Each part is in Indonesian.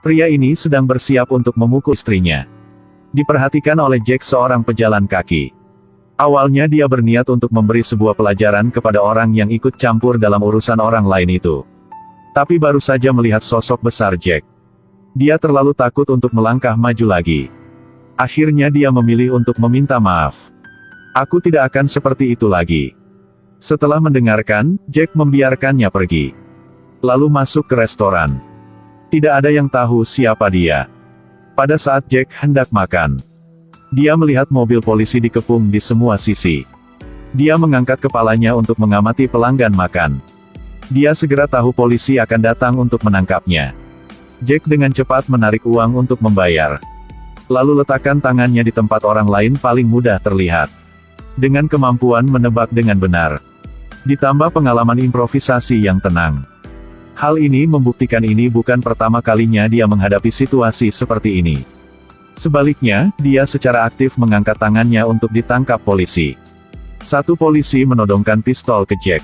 Pria ini sedang bersiap untuk memukul istrinya. Diperhatikan oleh Jack, seorang pejalan kaki. Awalnya dia berniat untuk memberi sebuah pelajaran kepada orang yang ikut campur dalam urusan orang lain itu. Tapi baru saja melihat sosok besar Jack, dia terlalu takut untuk melangkah maju lagi. Akhirnya dia memilih untuk meminta maaf. Aku tidak akan seperti itu lagi. Setelah mendengarkan, Jack membiarkannya pergi. Lalu masuk ke restoran. Tidak ada yang tahu siapa dia. Pada saat Jack hendak makan, dia melihat mobil polisi dikepung di semua sisi. Dia mengangkat kepalanya untuk mengamati pelanggan makan. Dia segera tahu polisi akan datang untuk menangkapnya. Jack dengan cepat menarik uang untuk membayar. Lalu letakkan tangannya di tempat orang lain paling mudah terlihat. Dengan kemampuan menebak dengan benar, ditambah pengalaman improvisasi yang tenang. Hal ini membuktikan ini bukan pertama kalinya dia menghadapi situasi seperti ini. Sebaliknya, dia secara aktif mengangkat tangannya untuk ditangkap polisi. Satu polisi menodongkan pistol ke Jack.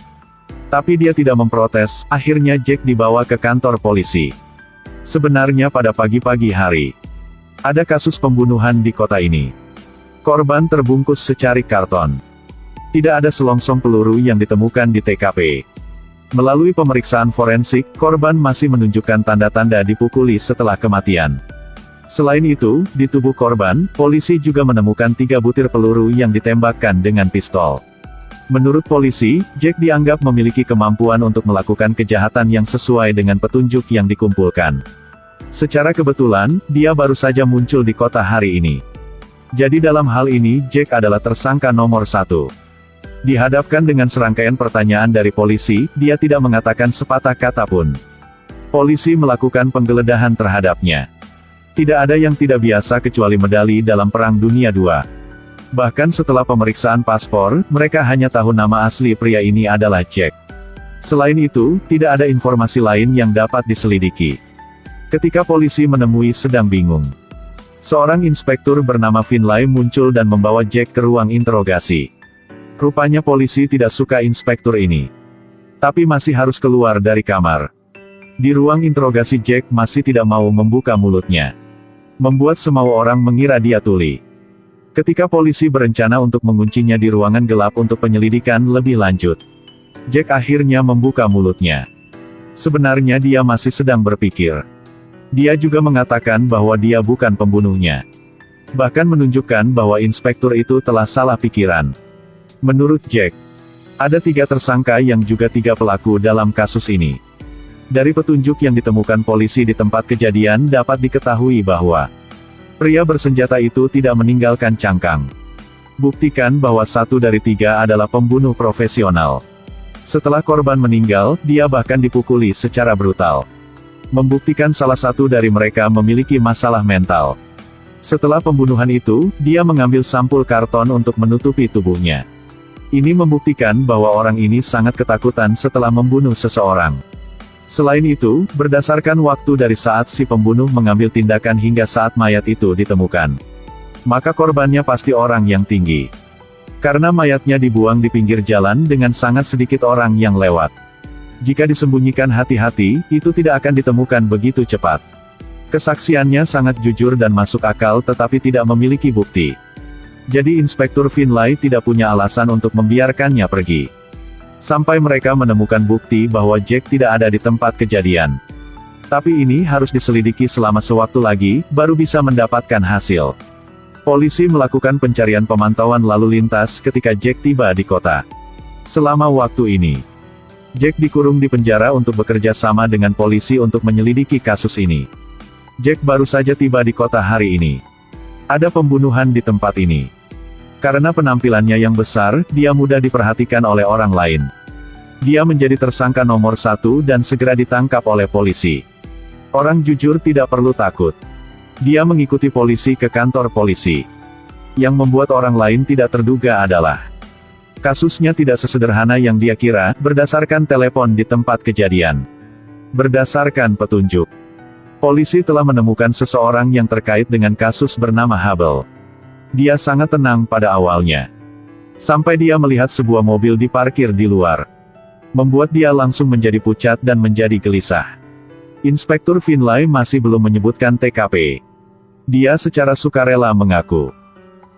Tapi dia tidak memprotes, akhirnya Jack dibawa ke kantor polisi. Sebenarnya pada pagi-pagi hari, ada kasus pembunuhan di kota ini. Korban terbungkus secarik karton. Tidak ada selongsong peluru yang ditemukan di TKP. Melalui pemeriksaan forensik, korban masih menunjukkan tanda-tanda dipukuli setelah kematian. Selain itu, di tubuh korban, polisi juga menemukan 3 butir peluru yang ditembakkan dengan pistol. Menurut polisi, Jack dianggap memiliki kemampuan untuk melakukan kejahatan yang sesuai dengan petunjuk yang dikumpulkan. Secara kebetulan, dia baru saja muncul di kota hari ini. Jadi dalam hal ini, Jack adalah tersangka nomor 1. Dihadapkan dengan serangkaian pertanyaan dari polisi, dia tidak mengatakan sepatah kata pun. Polisi melakukan penggeledahan terhadapnya. Tidak ada yang tidak biasa kecuali medali dalam Perang Dunia II. Bahkan setelah pemeriksaan paspor, mereka hanya tahu nama asli pria ini adalah Jack. Selain itu, tidak ada informasi lain yang dapat diselidiki. Ketika polisi menemui sedang bingung, seorang inspektur bernama Finlay muncul dan membawa Jack ke ruang interogasi. Rupanya polisi tidak suka inspektur ini. Tapi masih harus keluar dari kamar. Di ruang interogasi Jack masih tidak mau membuka mulutnya. Membuat semua orang mengira dia tuli. Ketika polisi berencana untuk menguncinya di ruangan gelap untuk penyelidikan lebih lanjut, Jack akhirnya membuka mulutnya. Sebenarnya dia masih sedang berpikir. Dia juga mengatakan bahwa dia bukan pembunuhnya. Bahkan menunjukkan bahwa inspektur itu telah salah pikiran. Menurut Jack, ada 3 tersangka yang juga 3 pelaku dalam kasus ini. Dari petunjuk yang ditemukan polisi di tempat kejadian dapat diketahui bahwa pria bersenjata itu tidak meninggalkan cangkang. Buktikan bahwa 1 dari 3 adalah pembunuh profesional. Setelah korban meninggal, dia bahkan dipukuli secara brutal. Membuktikan salah satu dari mereka memiliki masalah mental. Setelah pembunuhan itu, dia mengambil sampul karton untuk menutupi tubuhnya. Ini membuktikan bahwa orang ini sangat ketakutan setelah membunuh seseorang. Selain itu, berdasarkan waktu dari saat si pembunuh mengambil tindakan hingga saat mayat itu ditemukan, maka korbannya pasti orang yang tinggi. Karena mayatnya dibuang di pinggir jalan dengan sangat sedikit orang yang lewat. Jika disembunyikan hati-hati, itu tidak akan ditemukan begitu cepat. Kesaksiannya sangat jujur dan masuk akal tetapi tidak memiliki bukti. Jadi Inspektur Finlay tidak punya alasan untuk membiarkannya pergi. Sampai mereka menemukan bukti bahwa Jack tidak ada di tempat kejadian. Tapi ini harus diselidiki selama sewaktu lagi, baru bisa mendapatkan hasil. Polisi melakukan pencarian pemantauan lalu lintas ketika Jack tiba di kota. Selama waktu ini, Jack dikurung di penjara untuk bekerja sama dengan polisi untuk menyelidiki kasus ini. Jack baru saja tiba di kota hari ini. Ada pembunuhan di tempat ini. Karena penampilannya yang besar, dia mudah diperhatikan oleh orang lain. Dia menjadi tersangka nomor 1 dan segera ditangkap oleh polisi. Orang jujur tidak perlu takut. Dia mengikuti polisi ke kantor polisi. Yang membuat orang lain tidak terduga adalah kasusnya tidak sesederhana yang dia kira, berdasarkan telepon di tempat kejadian. Berdasarkan petunjuk, polisi telah menemukan seseorang yang terkait dengan kasus bernama Hubble. Dia sangat tenang pada awalnya. Sampai dia melihat sebuah mobil diparkir di luar. Membuat dia langsung menjadi pucat dan menjadi gelisah. Inspektur Finlay masih belum menyebutkan TKP. Dia secara sukarela mengaku.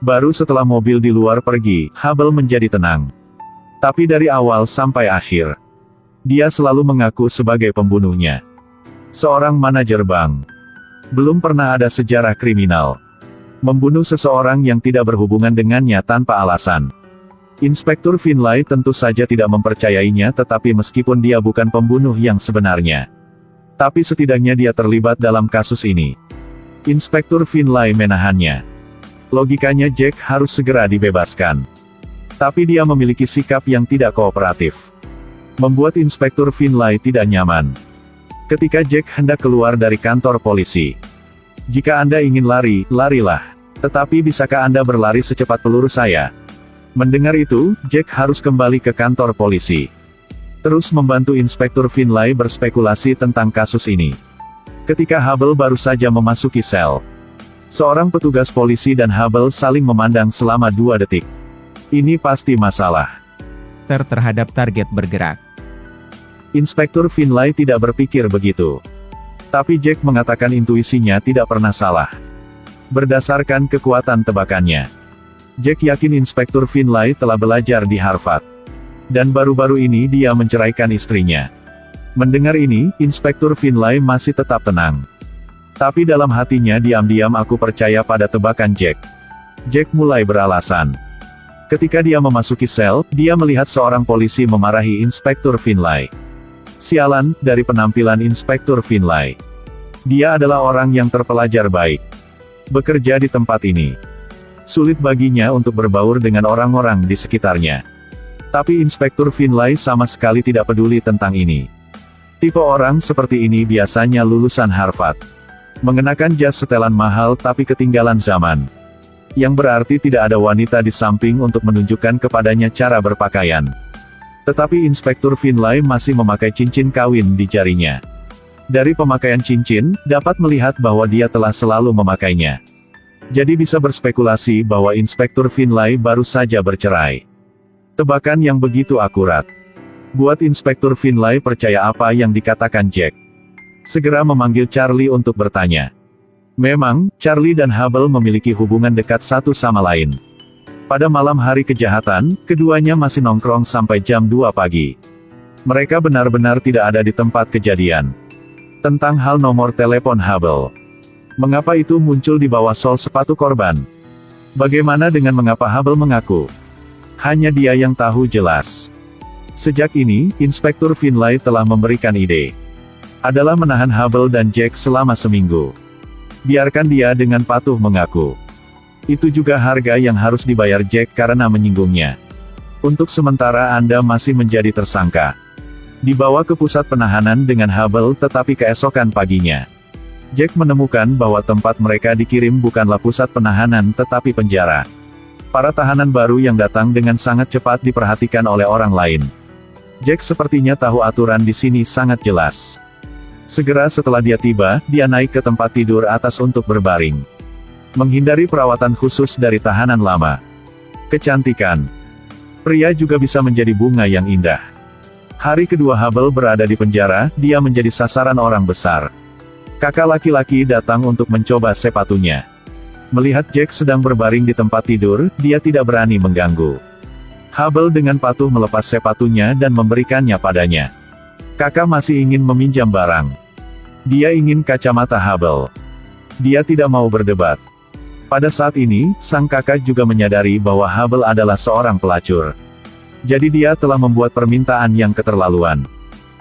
Baru setelah mobil di luar pergi, Hubble menjadi tenang. Tapi dari awal sampai akhir, dia selalu mengaku sebagai pembunuhnya. Seorang manajer bank. Belum pernah ada sejarah kriminal. Membunuh seseorang yang tidak berhubungan dengannya tanpa alasan. Inspektur Finlay tentu saja tidak mempercayainya, tetapi meskipun dia bukan pembunuh yang sebenarnya, tapi setidaknya dia terlibat dalam kasus ini. Inspektur Finlay menahannya. Logikanya Jack harus segera dibebaskan. Tapi dia memiliki sikap yang tidak kooperatif. Membuat Inspektur Finlay tidak nyaman. Ketika Jack hendak keluar dari kantor polisi. Jika Anda ingin lari, larilah. Tetapi bisakah Anda berlari secepat peluru saya? Mendengar itu, Jack harus kembali ke kantor polisi. Terus membantu Inspektur Finlay berspekulasi tentang kasus ini. Ketika Hubble baru saja memasuki sel, seorang petugas polisi dan Hubble saling memandang selama 2 detik. Ini pasti masalah. Terhadap target bergerak. Inspektur Finlay tidak berpikir begitu. Tapi Jack mengatakan intuisinya tidak pernah salah. Berdasarkan kekuatan tebakannya, Jack yakin Inspektur Finlay telah belajar di Harvard. Dan baru-baru ini dia menceraikan istrinya. Mendengar ini, Inspektur Finlay masih tetap tenang. Tapi dalam hatinya diam-diam aku percaya pada tebakan Jack. Jack mulai beralasan. Ketika dia memasuki sel, dia melihat seorang polisi memarahi Inspektur Finlay. Sialan, dari penampilan Inspektur Finlay, dia adalah orang yang terpelajar baik. Bekerja di tempat ini, sulit baginya untuk berbaur dengan orang-orang di sekitarnya. Tapi Inspektur Finlay sama sekali tidak peduli tentang ini. Tipe orang seperti ini biasanya lulusan Harvard. Mengenakan jas setelan mahal tapi ketinggalan zaman. Yang berarti tidak ada wanita di samping untuk menunjukkan kepadanya cara berpakaian. Tetapi Inspektur Finlay masih memakai cincin kawin di jarinya. Dari pemakaian cincin, dapat melihat bahwa dia telah selalu memakainya. Jadi bisa berspekulasi bahwa Inspektur Finlay baru saja bercerai. Tebakan yang begitu akurat buat Inspektur Finlay percaya apa yang dikatakan Jack. Segera memanggil Charlie untuk bertanya. Memang, Charlie dan Hubble memiliki hubungan dekat satu sama lain. Pada malam hari kejahatan, keduanya masih nongkrong sampai jam 2 pagi. Mereka benar-benar tidak ada di tempat kejadian. Tentang hal nomor telepon Hubble. Mengapa itu muncul di bawah sol sepatu korban? Bagaimana dengan mengapa Hubble mengaku? Hanya dia yang tahu jelas. Sejak ini, Inspektur Finlay telah memberikan ide. Adalah menahan Hubble dan Jack selama seminggu. Biarkan dia dengan patuh mengaku. Itu juga harga yang harus dibayar Jack karena menyinggungnya. Untuk sementara Anda masih menjadi tersangka. Dibawa ke pusat penahanan dengan Hubble, tetapi keesokan paginya, Jack menemukan bahwa tempat mereka dikirim bukanlah pusat penahanan tetapi penjara. Para tahanan baru yang datang dengan sangat cepat diperhatikan oleh orang lain. Jack sepertinya tahu aturan di sini sangat jelas. Segera setelah dia tiba, dia naik ke tempat tidur atas untuk berbaring. Menghindari perawatan khusus dari tahanan lama. Kecantikan. Pria juga bisa menjadi bunga yang indah. Hari kedua Hubble berada di penjara, dia menjadi sasaran orang besar. Kakak laki-laki datang untuk mencoba sepatunya. Melihat Jack sedang berbaring di tempat tidur, dia tidak berani mengganggu. Hubble dengan patuh melepas sepatunya dan memberikannya padanya. Kakak masih ingin meminjam barang. Dia ingin kacamata Hubble. Dia tidak mau berdebat. Pada saat ini, sang kakak juga menyadari bahwa Hubble adalah seorang pelacur. Jadi dia telah membuat permintaan yang keterlaluan.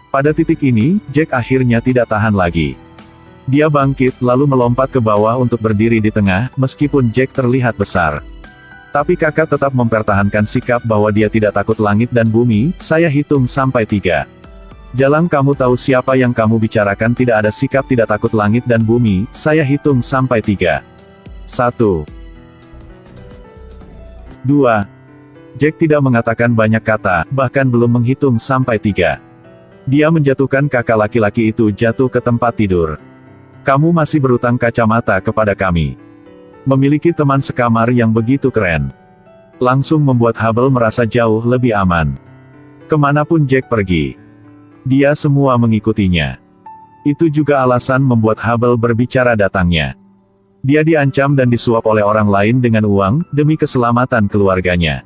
Pada titik ini, Jack akhirnya tidak tahan lagi. Dia bangkit, lalu melompat ke bawah untuk berdiri di tengah, meskipun Jack terlihat besar. Tapi kakak tetap mempertahankan sikap bahwa dia tidak takut langit dan bumi. Saya hitung sampai 3. Jalang, kamu tahu siapa yang kamu bicarakan tidak ada sikap tidak takut langit dan bumi. Saya hitung sampai 3. 1. 2. Jack tidak mengatakan banyak kata, bahkan belum menghitung sampai 3. Dia menjatuhkan kakak laki-laki itu jatuh ke tempat tidur. Kamu masih berutang kacamata kepada kami. Memiliki teman sekamar yang begitu keren. Langsung membuat Hubble merasa jauh lebih aman. Kemanapun Jack pergi, dia semua mengikutinya. Itu juga alasan membuat Hubble berbicara datangnya. Dia diancam dan disuap oleh orang lain dengan uang, demi keselamatan keluarganya.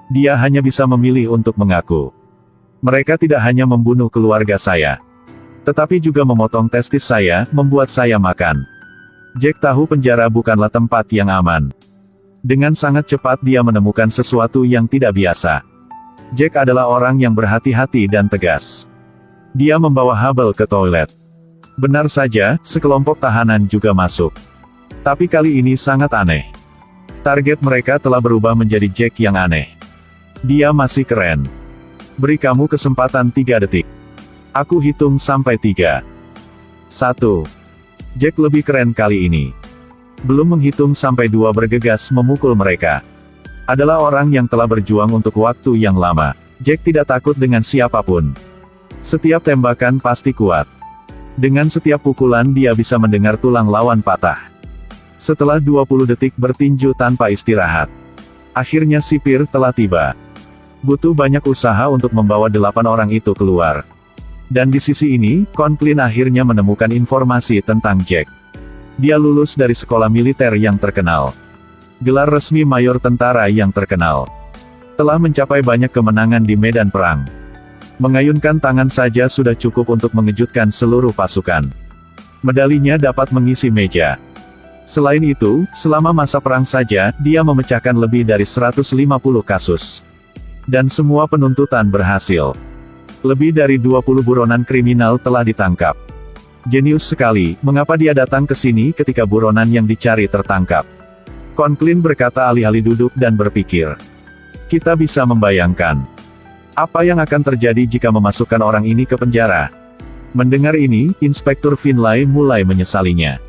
Dia hanya bisa memilih untuk mengaku. Mereka tidak hanya membunuh keluarga saya, tetapi juga memotong testis saya, membuat saya makan. Jack tahu penjara bukanlah tempat yang aman. Dengan sangat cepat dia menemukan sesuatu yang tidak biasa. Jack adalah orang yang berhati-hati dan tegas. Dia membawa Hubble ke toilet. Benar saja, sekelompok tahanan juga masuk. Tapi kali ini sangat aneh. Target mereka telah berubah menjadi Jack yang aneh. Dia masih keren. Beri kamu kesempatan 3 detik. Aku hitung sampai 3. 1. Jack lebih keren kali ini. Belum menghitung sampai 2 bergegas memukul mereka. Adalah orang yang telah berjuang untuk waktu yang lama. Jack tidak takut dengan siapapun. Setiap tembakan pasti kuat. Dengan setiap pukulan dia bisa mendengar tulang lawan patah. Setelah 20 detik bertinju tanpa istirahat, akhirnya sipir telah tiba. Butuh banyak usaha untuk membawa 8 orang itu keluar. Dan di sisi ini, Conklin akhirnya menemukan informasi tentang Jack. Dia lulus dari sekolah militer yang terkenal. Gelar resmi mayor tentara yang terkenal. Telah mencapai banyak kemenangan di medan perang. Mengayunkan tangan saja sudah cukup untuk mengejutkan seluruh pasukan. Medalinya dapat mengisi meja. Selain itu, selama masa perang saja, dia memecahkan lebih dari 150 kasus. Dan semua penuntutan berhasil. Lebih dari 20 buronan kriminal telah ditangkap. Jenius sekali, mengapa dia datang ke sini ketika buronan yang dicari tertangkap? Conklin berkata alih-alih duduk dan berpikir. Kita bisa membayangkan. Apa yang akan terjadi jika memasukkan orang ini ke penjara? Mendengar ini, Inspektur Finlay mulai menyesalinya.